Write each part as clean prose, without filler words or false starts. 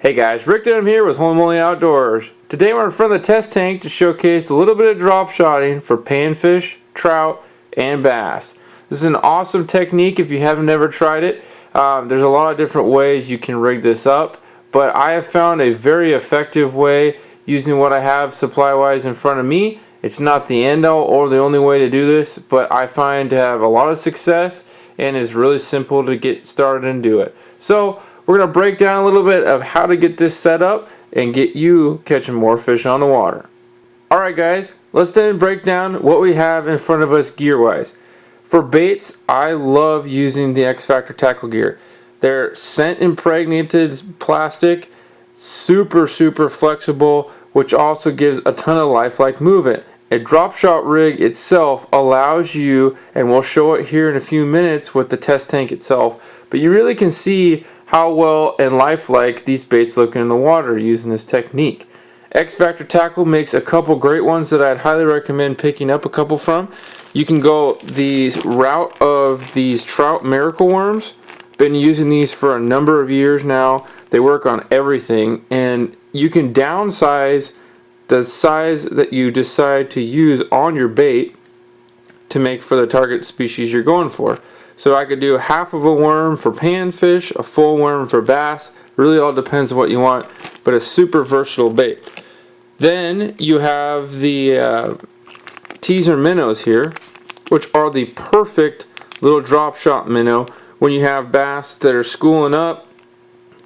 Hey guys, Rick Denham here with Moly Outdoors. Today we're in front of the test tank to showcase a little bit of drop shotting for panfish, trout, and bass. This is an awesome technique if you haven't ever tried it. There's a lot of different ways you can rig this up, but I have found a very effective way using what I have supply-wise in front of me. It's not the end-all or the only way to do this, but I find to have a lot of success and is really simple to get started and do it. So we're going to break down a little bit of how to get this set up and get you catching more fish on the water. Alright guys, let's then break down what we have in front of us gear wise. For baits, I love using the Xfactor tackle gear. They're scent impregnated plastic, super flexible, which also gives a ton of lifelike movement. A drop shot rig itself allows you, and we'll show it here in a few minutes with the test tank itself, but you really can see how well and lifelike these baits look in the water using this technique. Xfactor Tackle makes a couple great ones that I'd highly recommend picking up a couple from. You can go the route of these trout miracle worms. Been using these for a number of years now. They work on everything, and you can downsize the size that you decide to use on your bait to make for the target species you're going for. So I could do half of a worm for panfish, a full worm for bass. Really all depends on what you want, but a super versatile bait. Then you have the teaser minnows here, which are the perfect little drop shot minnow when you have bass that are schooling up,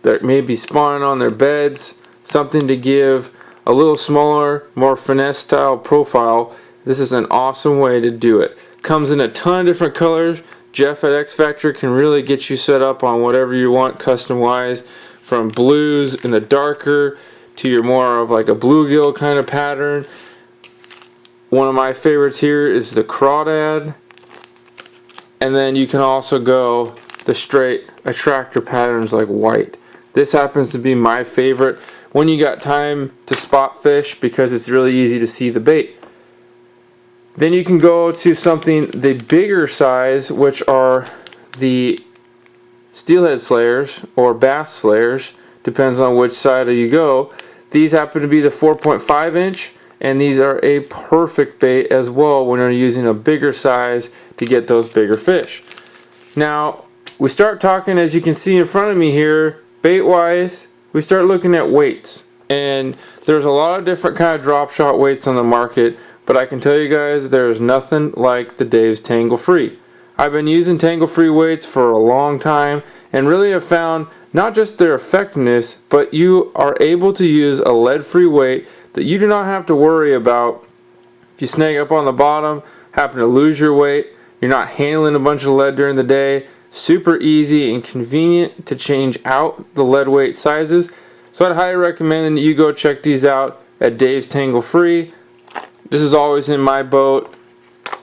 that may be spawning on their beds, something to give a little smaller, more finesse style profile. This is an awesome way to do it. Comes in a ton of different colors. Jeff at Xfactor can really get you set up on whatever you want custom wise, from blues in the darker to your more of like a bluegill kind of pattern. One of my favorites here is the crawdad, and then you can also go the straight attractor patterns like white. This happens to be my favorite when you got time to spot fish because it's really easy to see the bait. Then you can go to something the bigger size, which are the steelhead slayers or bass slayers, depends on which side you go. These happen to be the 4.5 inch, and these are a perfect bait as well when you're using a bigger size to get those bigger fish. Now we start talking, as you can see in front of me here, bait wise, we start looking at weights, and there's a lot of different kind of drop shot weights on the market. But I can tell you guys, there's nothing like the Dave's Tangle Free. I've been using Tangle Free weights for a long time and really have found not just their effectiveness, but you are able to use a lead-free weight that you do not have to worry about if you snag up on the bottom, happen to lose your weight, you're not handling a bunch of lead during the day. Super easy and convenient to change out the lead weight sizes. So I'd highly recommend that you go check these out at Dave's Tangle Free. This is always in my boat.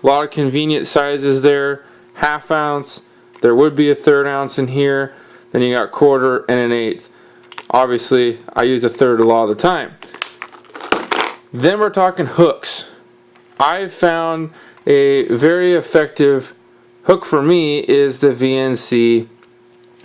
A lot of convenient sizes there. Half ounce. There would be a 1/3 ounce in here. Then you got 1/4 and an 1/8. Obviously, I use a 1/3 a lot of the time. Then we're talking hooks. I've found a very effective hook for me is the VNC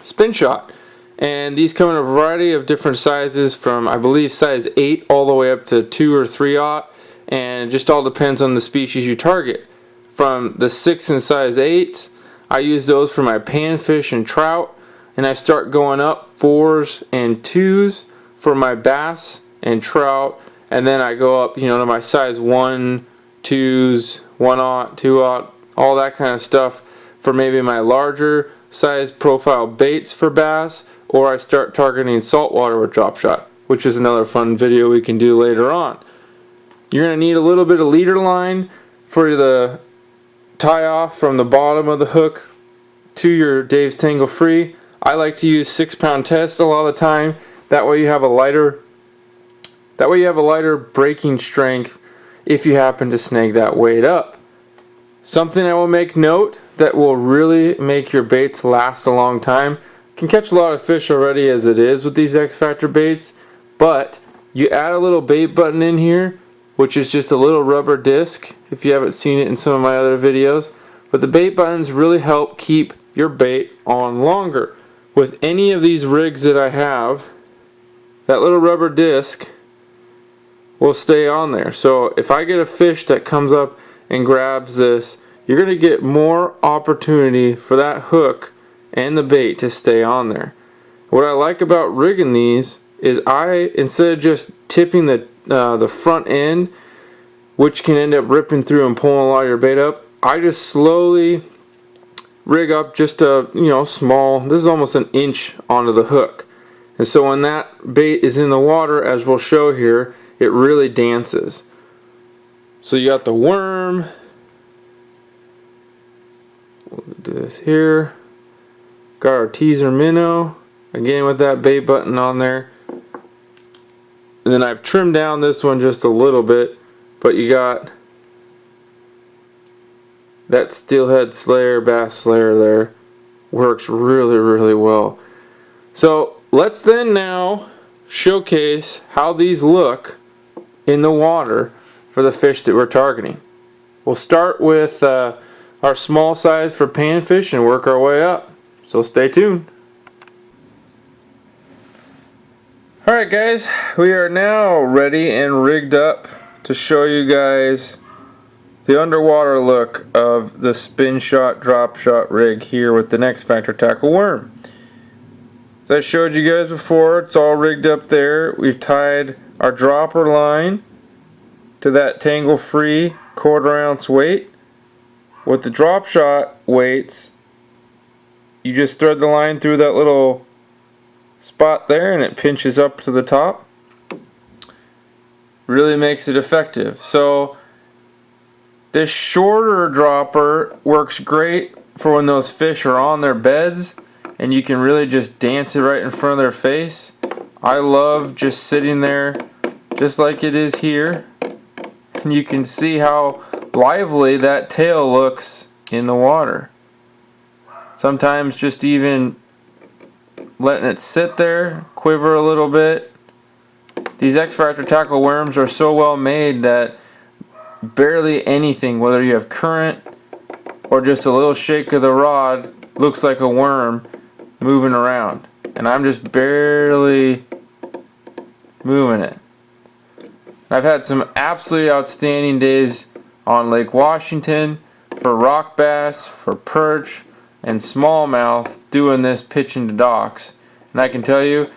Spin Shot. And these come in a variety of different sizes from, I believe, size 8 all the way up to 2 or 3/0. And it just all depends on the species you target. From the 6 and size 8s, I use those for my panfish and trout, and I start going up 4s and 2s for my bass and trout, and then I go up, to my size 1, 2s, 1/0, 2/0, all that kind of stuff for maybe my larger size profile baits for bass, or I start targeting saltwater with drop shot, which is another fun video we can do later on. You're going to need a little bit of leader line for the tie off from the bottom of the hook to your Dave's Tangle Free. I like to use 6-pound test a lot of the time. That way you have a lighter breaking strength if you happen to snag that weight up. Something I will make note that will really make your baits last a long time. Can catch a lot of fish already as it is with these Xfactor baits, but you add a little bait button in here, which is just a little rubber disc if you haven't seen it in some of my other videos. But the bait buttons really help keep your bait on longer. With any of these rigs that I have, that little rubber disc will stay on there. So if I get a fish that comes up and grabs this, you're going to get more opportunity for that hook and the bait to stay on there. What I like about rigging these is instead of just tipping the front end, which can end up ripping through and pulling a lot of your bait up, I just slowly rig up just a small, this is almost an inch onto the hook. And so when that bait is in the water, as we'll show here, it really dances. So you got the worm. We'll do this here. Got our teaser minnow, again with that bait button on there. And then I've trimmed down this one just a little bit, but you got that steelhead slayer, bass slayer there. Works really, really well. So let's then now showcase how these look in the water for the fish that we're targeting. We'll start with our small size for panfish and work our way up. So stay tuned. Alright guys, we are now ready and rigged up to show you guys the underwater look of the spin shot drop shot rig here with the Xfactor tackle worm. As I showed you guys before, it's all rigged up there. We've tied our dropper line to that Tangle free 1/4 ounce weight. With the drop shot weights, you just thread the line through that little spot there and it pinches up to the top. Really makes it effective. So this shorter dropper works great for when those fish are on their beds and you can really just dance it right in front of their face. I love just sitting there just like it is here, and you can see how lively that tail looks in the water. Sometimes just even letting it sit there, quiver a little bit. These Xfactor tackle worms are so well made that barely anything, whether you have current or just a little shake of the rod, looks like a worm moving around. And I'm just barely moving it. I've had some absolutely outstanding days on Lake Washington for rock bass, for perch, and smallmouth doing this pitching to docks. And I can tell you,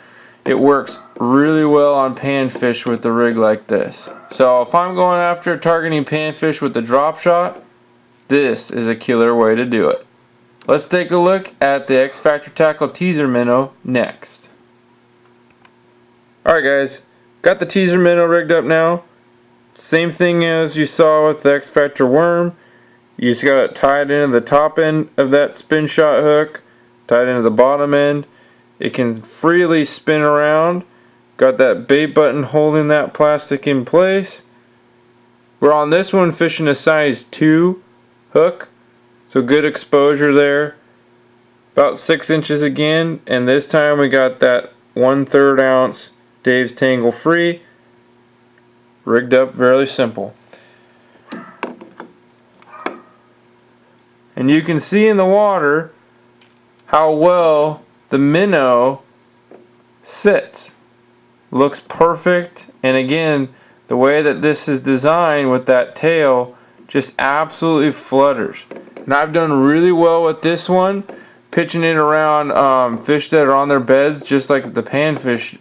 it works really well on panfish with a rig like this. So if I'm going after targeting panfish with the drop shot, this is a killer way to do it. Let's take a look at the Xfactor tackle teaser minnow next. Alright guys, got the teaser minnow rigged up now. Same thing as you saw with the Xfactor worm. You just got it tied into the top end of that spin shot hook, tied into the bottom end. It can freely spin around. Got that bait button holding that plastic in place. We're on this one fishing a size 2 hook, so good exposure there. About 6 inches again, and this time we got that 1/3 ounce Dave's Tangle free. Rigged up very simple. And you can see in the water how well the minnow sits. Looks perfect, and again, the way that this is designed with that tail just absolutely flutters. And I've done really well with this one, pitching it around fish that are on their beds just like the panfish,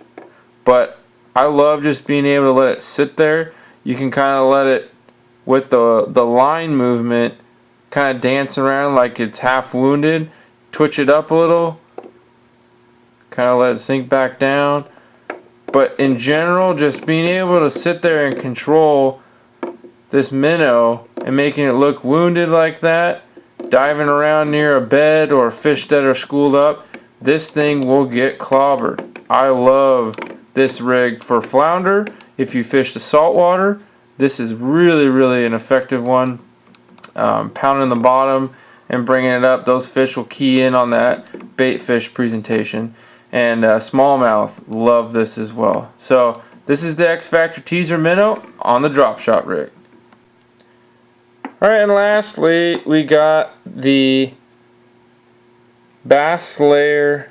but I love just being able to let it sit there. You can kind of let it, with the line movement, kind of dance around like it's half wounded, twitch it up a little, kind of let it sink back down. But in general, just being able to sit there and control this minnow and making it look wounded like that, diving around near a bed or fish that are schooled up, this thing will get clobbered. I love this rig for flounder. If you fish the saltwater, this is really an effective one. Pounding the bottom and bringing it up, those fish will key in on that bait fish presentation. And smallmouth love this as well. So this is the Xfactor teaser minnow on the drop shot rig. Alright, and lastly we got the bass slayer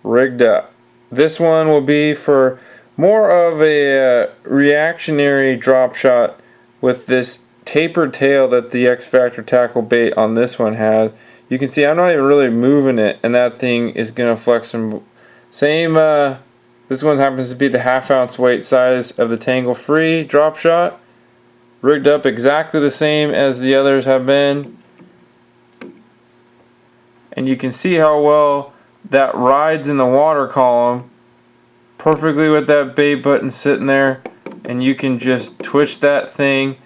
rigged up. This one will be for more of a reactionary drop shot with this tapered tail that the Xfactor tackle bait on this one has. You can see I'm not even really moving it, and that thing is going to flex some. Same, this one happens to be the 1/2 ounce weight size of the Tangle Free drop shot. Rigged up exactly the same as the others have been. And you can see how well that rides in the water column perfectly with that bait button sitting there, and you can just twitch that thing.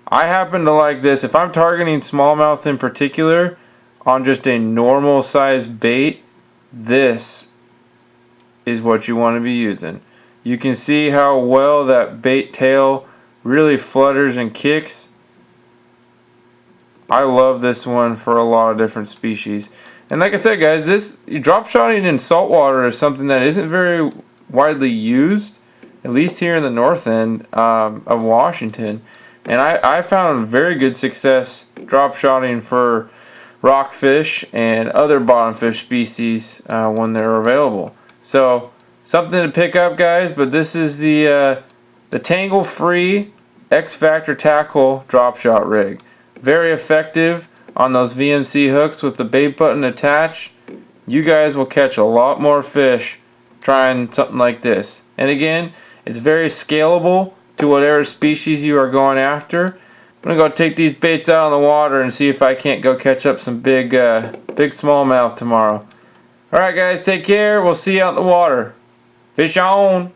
I happen to like this. If I'm targeting smallmouth in particular on just a normal size bait, this is what you want to be using. You can see how well that bait tail really flutters and kicks. I love this one for a lot of different species. And like I said, guys, this drop shotting in saltwater is something that isn't very widely used, at least here in the north end of Washington. And I found very good success drop shotting for rockfish and other bottomfish species when they're available. So something to pick up, guys. But this is the Tangle Free Xfactor tackle drop shot rig. Very effective on those VMC hooks with the bait button attached. You guys will catch a lot more fish trying something like this. And again, it's very scalable to whatever species you are going after. I'm gonna go take these baits out on the water and see if I can't go catch up some big smallmouth tomorrow. Alright guys, take care. We'll see you out in the water. Fish on!